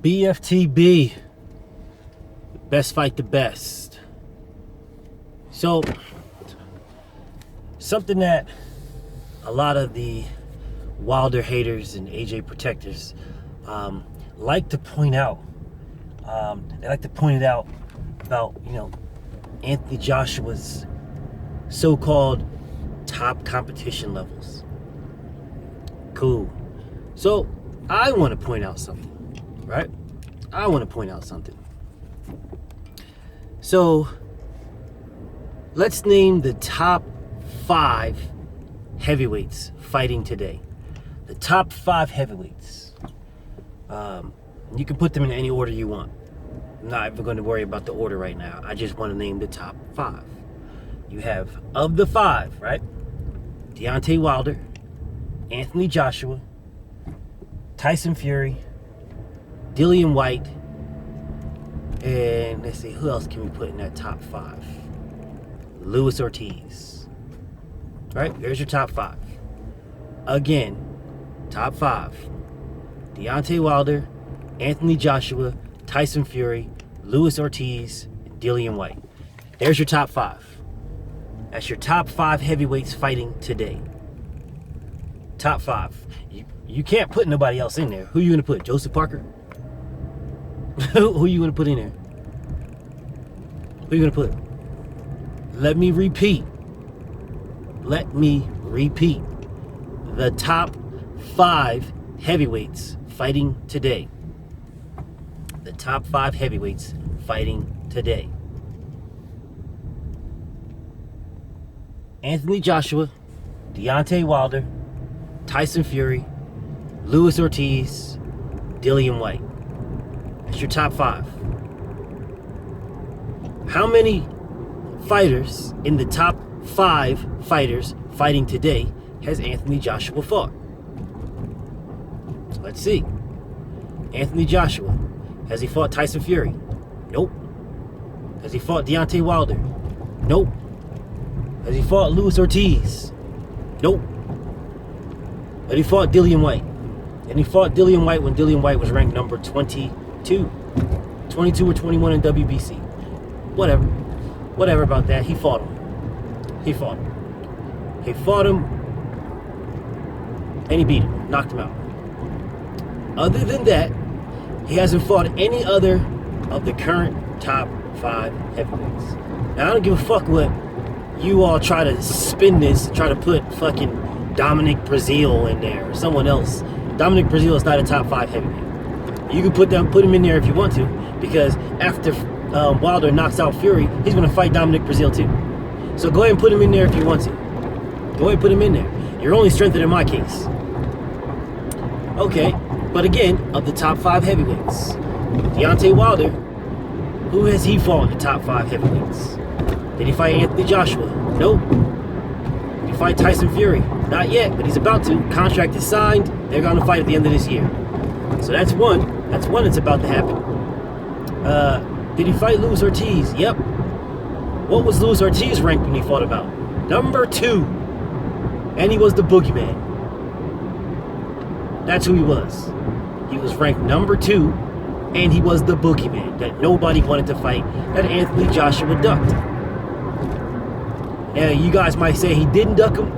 BFTB, best fight the best. So, something that a lot of the Wilder haters and AJ protectors like to point out. They like to point it out about, Anthony Joshua's so-called top competition levels. Cool. So, I want to point out something, right? I want to point out something. So, let's name the top 5 heavyweights fighting today. The top 5 heavyweights. You can put them in any order you want. I'm not even going to worry about the order right now. I just want to name the top 5. You have, of the 5, right? Deontay Wilder, Anthony Joshua, Tyson Fury, Dillian Whyte, and let's see, who else can we put in that top 5? Luis Ortiz. Right? There's your top 5. Again, top 5. Deontay Wilder, Anthony Joshua, Tyson Fury, Luis Ortiz, and Dillian Whyte. There's your top 5. That's your top 5 heavyweights fighting today. Top 5. You can't put nobody else in there. Who you gonna put? Joseph Parker? Who you gonna put in there? Who you gonna put? Let me repeat. The top 5 heavyweights fighting today. The top 5 heavyweights fighting today. Anthony Joshua, Deontay Wilder, Tyson Fury, Luis Ortiz, Dillian Whyte. That's your top 5. How many fighters in the top 5 fighters fighting today has Anthony Joshua fought? Let's see. Anthony Joshua. Has he fought Tyson Fury? Nope. Has he fought Deontay Wilder? Nope. Has he fought Luis Ortiz? Nope. But he fought Dillian Whyte. And he fought Dillian Whyte when Dillian Whyte was ranked number 22. 22 or 21 in WBC. Whatever about that. He fought him. He fought him. And he beat him. Knocked him out. Other than that, he hasn't fought any other of the current top 5 heavyweights. Now, I don't give a fuck what you all try to spin this, try to put fucking Dominic Breazeale in there or someone else. Dominic Breazeale is not a top 5 heavyweight. You can put him in there if you want to, because after Wilder knocks out Fury, he's going to fight Dominic Breazeale too. So go ahead and put him in there if you want to. Go ahead and put him in there. You're only strengthening my case. Okay. But again, of the top 5 heavyweights, Deontay Wilder, who has he fought in the top 5 heavyweights? Did he fight Anthony Joshua? Nope. Did he fight Tyson Fury? Not yet, but he's about to. Contract is signed. They're going to fight at the end of this year. So that's one. That's one that's about to happen. Did he fight Luis Ortiz? Yep. What was Luis Ortiz ranked when he fought about? Number 2. And he was the boogeyman. That's who he was. He was ranked number 2, and he was the boogeyman that nobody wanted to fight, that Anthony Joshua ducked. Now, you guys might say he didn't duck him.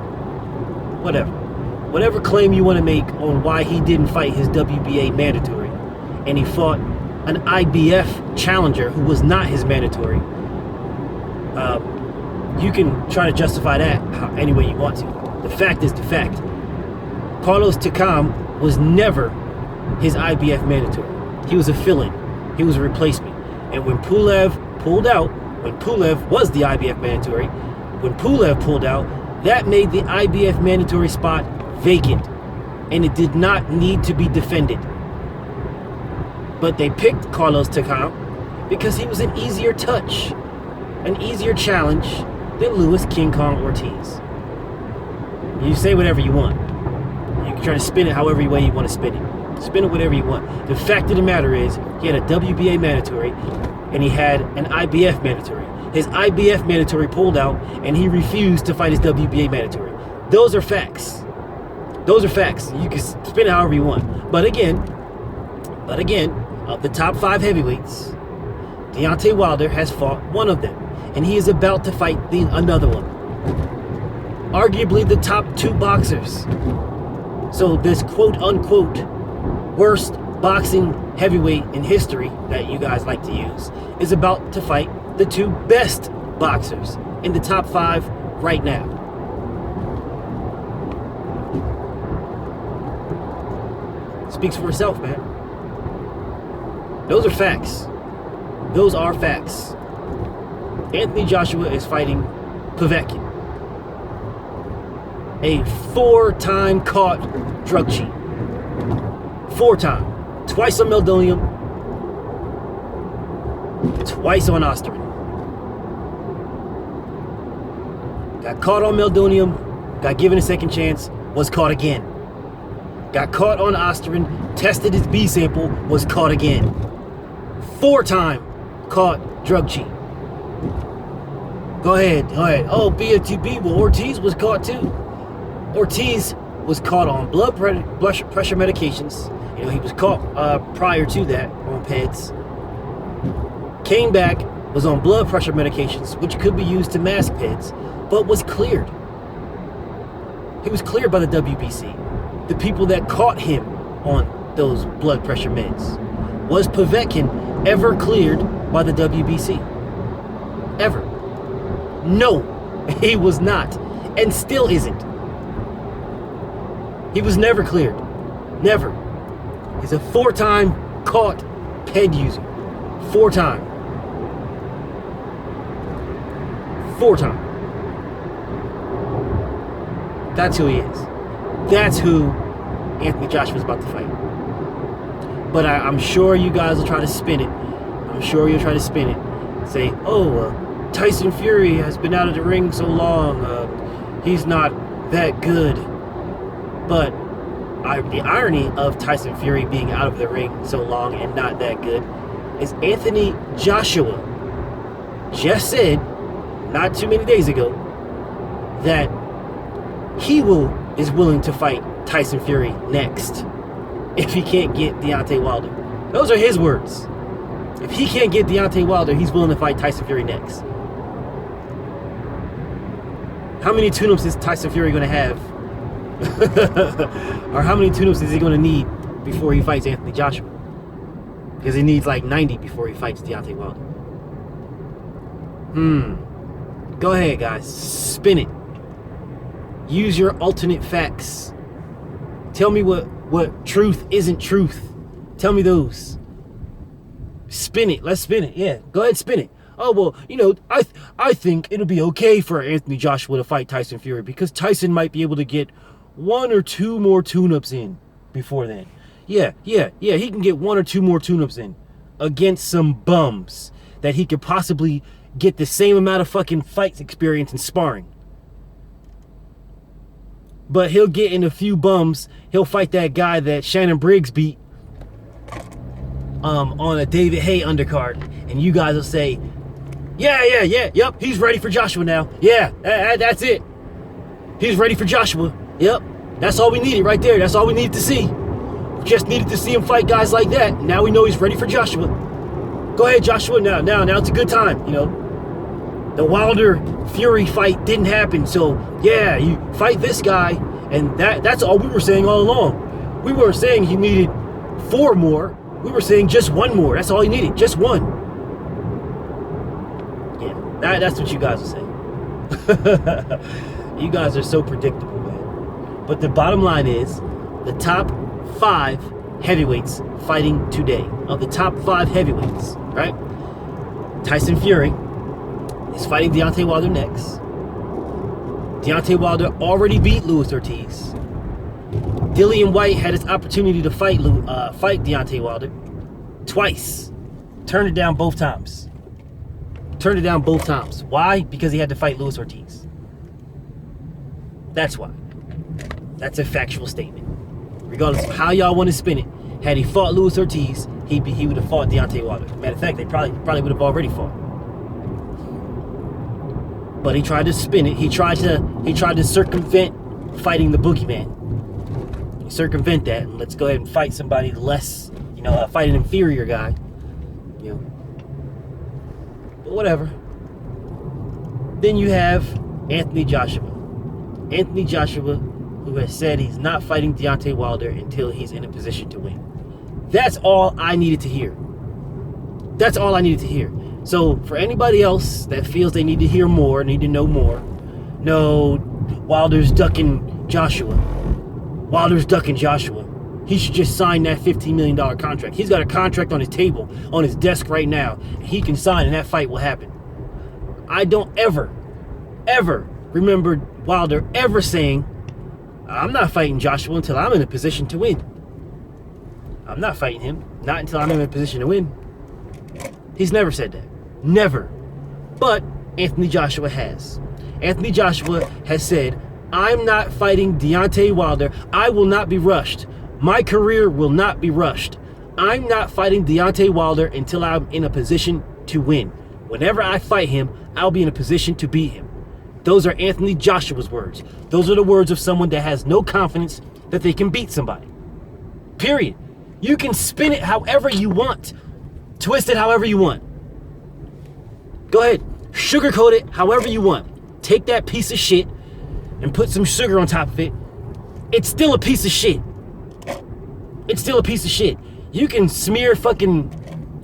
Whatever claim you want to make on why he didn't fight his WBA mandatory, and he fought an IBF challenger who was not his mandatory, you can try to justify that any way you want to. The fact is the fact. Carlos Takam was never his IBF mandatory. He was a fill-in. He was a replacement. And when Pulev pulled out, when Pulev was the IBF mandatory, when Pulev pulled out, that made the IBF mandatory spot vacant. And it did not need to be defended. But they picked Carlos Takam because he was an easier touch, an easier challenge than Luis King Kong Ortiz. You say whatever you want. You can try to spin it however way you want to spin it. Spin it whatever you want. The fact of the matter is, he had a WBA mandatory and he had an IBF mandatory. His IBF mandatory pulled out and he refused to fight his WBA mandatory. Those are facts. Those are facts. You can spin it however you want. But again, Of the top 5 heavyweights, Deontay Wilder has fought one of them, and he is about to fight another one. Arguably the top 2 boxers. So this quote-unquote worst boxing heavyweight in history that you guys like to use is about to fight the 2 best boxers in the top 5 right now. Speaks for itself, man. Those are facts. Those are facts. Anthony Joshua is fighting Povetkin, a 4-time caught drug cheat. 4-time. Twice on meldonium, twice on Osterman. Got caught on meldonium, got given a second chance, was caught again. Got caught on Osterman, tested his B sample, was caught again. 4-time caught drug cheat. Go ahead. Oh, BFTB, well, Ortiz was caught too. Ortiz was caught on blood pressure medications. You know, he was caught prior to that on PEDs. Came back, was on blood pressure medications, which could be used to mask PEDs, but was cleared. He was cleared by the WBC. The people that caught him on those blood pressure meds. Was Povetkin ever cleared by the WBC? Ever? No, he was not, and still isn't. He was never cleared. Never. He's a 4-time caught PED user. 4-time. 4-time. That's who he is. That's who Anthony Joshua's about to fight. But I'm sure you guys will try to spin it. I'm sure you'll try to spin it. Say, Tyson Fury has been out of the ring so long. He's not that good. But the irony of Tyson Fury being out of the ring so long and not that good is Anthony Joshua just said, not too many days ago, that he is willing to fight Tyson Fury next if he can't get Deontay Wilder. Those are his words. If he can't get Deontay Wilder, he's willing to fight Tyson Fury next. How many tune-ups is Tyson Fury going to have? Or how many tune-ups is he going to need before he fights Anthony Joshua? Because he needs like 90 before he fights Deontay Wilder. Go ahead, guys. Spin it. Use your alternate facts. Tell me what truth isn't truth. Tell me those. Spin it. Let's spin it. Yeah, go ahead, spin it. Oh, well, I think it'll be okay for Anthony Joshua to fight Tyson Fury because Tyson might be able to get 1 or 2 more tune-ups in before then. Yeah, he can get 1 or 2 more tune-ups in against some bums that he could possibly get the same amount of fucking fights experience and sparring. But he'll get in a few bums. He'll fight that guy that Shannon Briggs beat on a David Haye undercard. And you guys will say, yep, he's ready for Joshua now. Yeah, that's it. He's ready for Joshua. Yep, that's all we needed right there. That's all we needed to see. We just needed to see him fight guys like that. Now we know he's ready for Joshua. Go ahead, Joshua. Now it's a good time, The Wilder Fury fight didn't happen, so yeah, you fight this guy, and that's all we were saying all along. We weren't saying he needed 4 more. We were saying just 1 more. That's all he needed, just 1. Yeah, that's what you guys are saying. You guys are so predictable, man. But the bottom line is, the top 5 heavyweights fighting today, of the top 5 heavyweights, right? Tyson Fury is fighting Deontay Wilder next. Deontay Wilder already beat Luis Ortiz. Dillian Whyte had his opportunity to fight Deontay Wilder twice. Turned it down both times. Why? Because he had to fight Luis Ortiz. That's why. That's a factual statement. Regardless of how y'all want to spin it, had he fought Luis Ortiz, he would have fought Deontay Wilder. Matter of fact, they probably would have already fought. But he tried to spin it. He tried to circumvent fighting the boogeyman. Circumvent that, and let's go ahead and fight somebody less fight an inferior guy. But whatever. Then you have Anthony Joshua. Anthony Joshua, who has said he's not fighting Deontay Wilder until he's in a position to win. That's all I needed to hear. That's all I needed to hear. So for anybody else that feels they need to hear more, need to know more, no, Wilder's ducking Joshua. He should just sign that $15 million contract. He's got a contract on his table, on his desk right now. He can sign and that fight will happen. I don't ever remember Wilder ever saying, I'm not fighting Joshua until I'm in a position to win. I'm not fighting him, not until I'm in a position to win. He's never said that. Never. But Anthony Joshua has. Anthony Joshua has said, I'm not fighting Deontay Wilder. I will not be rushed. My career will not be rushed. I'm not fighting Deontay Wilder until I'm in a position to win. Whenever I fight him, I'll be in a position to beat him. Those are Anthony Joshua's words. Those are the words of someone that has no confidence that they can beat somebody. Period. You can spin it however you want. Twist it however you want. Go ahead. Sugarcoat it however you want. Take that piece of shit and put some sugar on top of it. It's still a piece of shit. It's still a piece of shit. You can smear fucking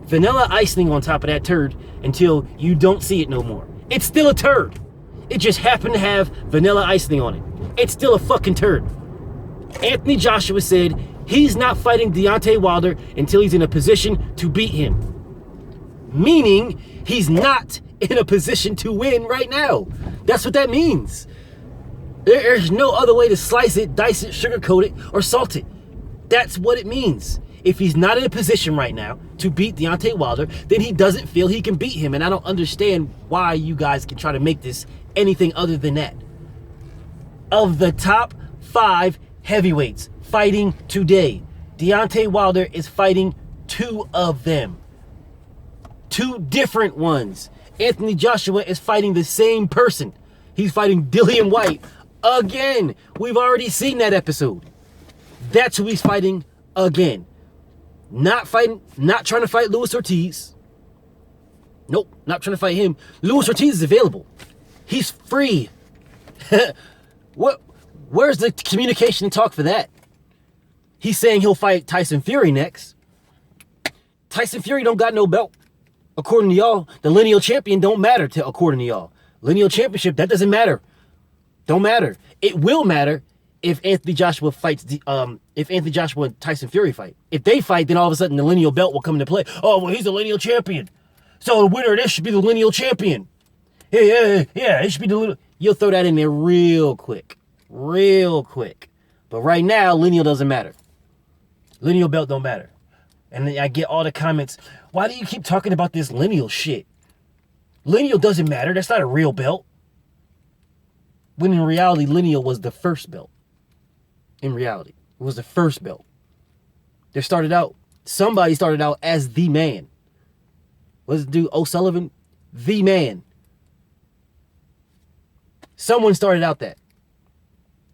vanilla icing on top of that turd until you don't see it no more. It's still a turd. It just happened to have vanilla icing on it. It's still a fucking turd. Anthony Joshua said he's not fighting Deontay Wilder until he's in a position to beat him. Meaning he's not in a position to win right now. That's what that means. There's no other way to slice it, dice it, sugarcoat it, or salt it. That's what it means. If he's not in a position right now to beat Deontay Wilder, then he doesn't feel he can beat him. And I don't understand why you guys can try to make this anything other than that. Of the top 5 heavyweights fighting today, Deontay Wilder is fighting 2 of them. 2 different ones. Anthony Joshua is fighting the same person. He's fighting Dillian Whyte again. We've already seen that episode. That's who he's fighting again. Not trying to fight Luis Ortiz. Nope, not trying to fight him. Luis Ortiz is available. He's free. Where's the communication and talk for that? He's saying he'll fight Tyson Fury next. Tyson Fury don't got no belt. According to y'all, the lineal champion don't matter according to y'all. Lineal championship, that doesn't matter. Don't matter. It will matter if Anthony Joshua and Tyson Fury fight. If they fight, then all of a sudden the lineal belt will come into play. Oh, well, he's the lineal champion. So the winner of this should be the lineal champion. Yeah, it should be the lineal. You'll throw that in there real quick. But right now, lineal doesn't matter. Lineal belt don't matter. And then I get all the comments, why do you keep talking about this lineal shit? Lineal doesn't matter. That's not a real belt. When in reality, lineal was the first belt. In reality, it was the first belt. Somebody started out as the man. What does it do? O'Sullivan? The man. Someone started out that.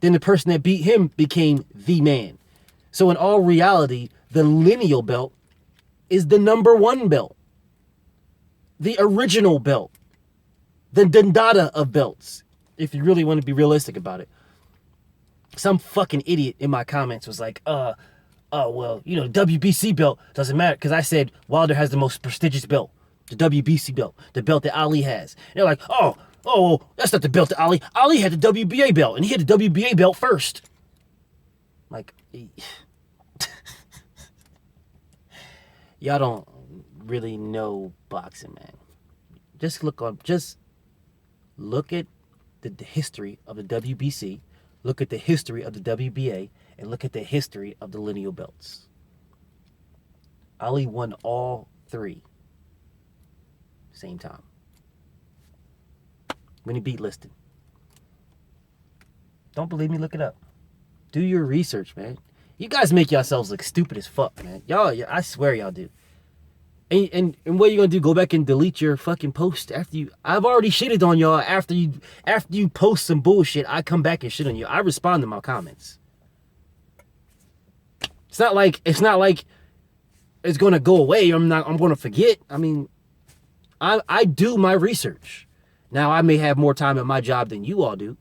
Then the person that beat him became the man. So in all reality, the lineal belt is the number 1 belt. The original belt. The Dendata of belts. If you really want to be realistic about it. Some fucking idiot in my comments was like, well, the WBC belt doesn't matter. Because I said Wilder has the most prestigious belt. The WBC belt. The belt that Ali has. And they're like, oh, that's not the belt that Ali. Ali had the WBA belt. And he had the WBA belt first. Like, y'all don't really know boxing, man. Just look at the history of the WBC, look at the history of the WBA, and look at the history of the lineal belts. Ali won all 3 same time when he beat Liston. Don't believe me? Look it up. Do your research, man. You guys make yourselves look stupid as fuck, man. Y'all, I swear y'all do. And what are you gonna do? Go back and delete your fucking post after you? I've already shitted on y'all after you post some bullshit. I come back and shit on you. I respond to my comments. It's not like it's gonna go away. I'm gonna forget. I mean, I do my research. Now I may have more time at my job than you all do.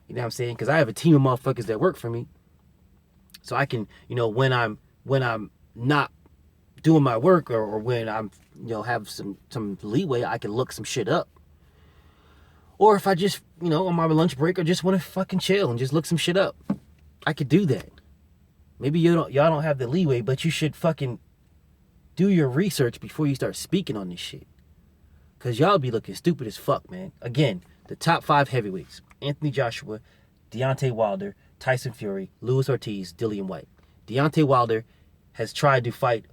You know what I'm saying? Because I have a team of motherfuckers that work for me. So I can, when I'm not doing my work, or when I'm, have some leeway, I can look some shit up. Or if I just, on my lunch break, or just want to fucking chill and just look some shit up, I could do that. Maybe y'all don't have the leeway, but you should fucking do your research before you start speaking on this shit. Because y'all be looking stupid as fuck, man. Again, the top 5 heavyweights: Anthony Joshua, Deontay Wilder, Tyson Fury, Luis Ortiz, Dillian White. Deontay Wilder has tried to fight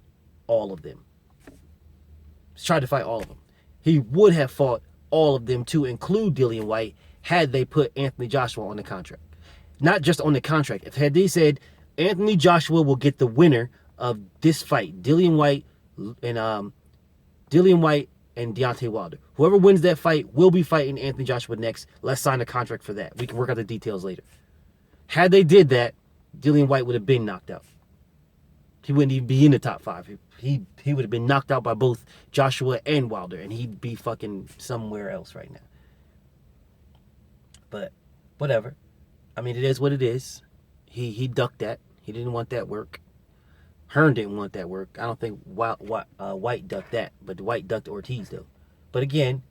all of them. He would have fought all of them, to include Dillian White, had they put Anthony Joshua on the contract. Not just on the contract. If had they said Anthony Joshua will get the winner of this fight, Dillian White and Deontay Wilder. Whoever wins that fight will be fighting Anthony Joshua next. Let's sign a contract for that. We can work out the details later. Had they did that, Dillian White would have been knocked out. He wouldn't even be in the top 5. He would have been knocked out by both Joshua and Wilder, and he'd be fucking somewhere else right now. But whatever. I mean, it is what it is. He ducked that. He didn't want that work. Hearn didn't want that work. I don't think White ducked that, but White ducked Ortiz though. But again,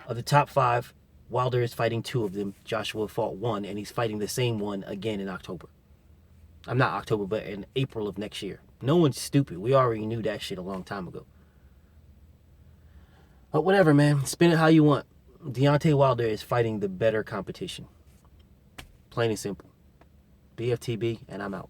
of the top 5, Wilder is fighting 2 of them. Joshua fought 1, and he's fighting the same one again in October. I'm not October, but in April of next year. No one's stupid. We already knew that shit a long time ago. But whatever, man. Spin it how you want. Deontay Wilder is fighting the better competition. Plain and simple. BFTB, and I'm out.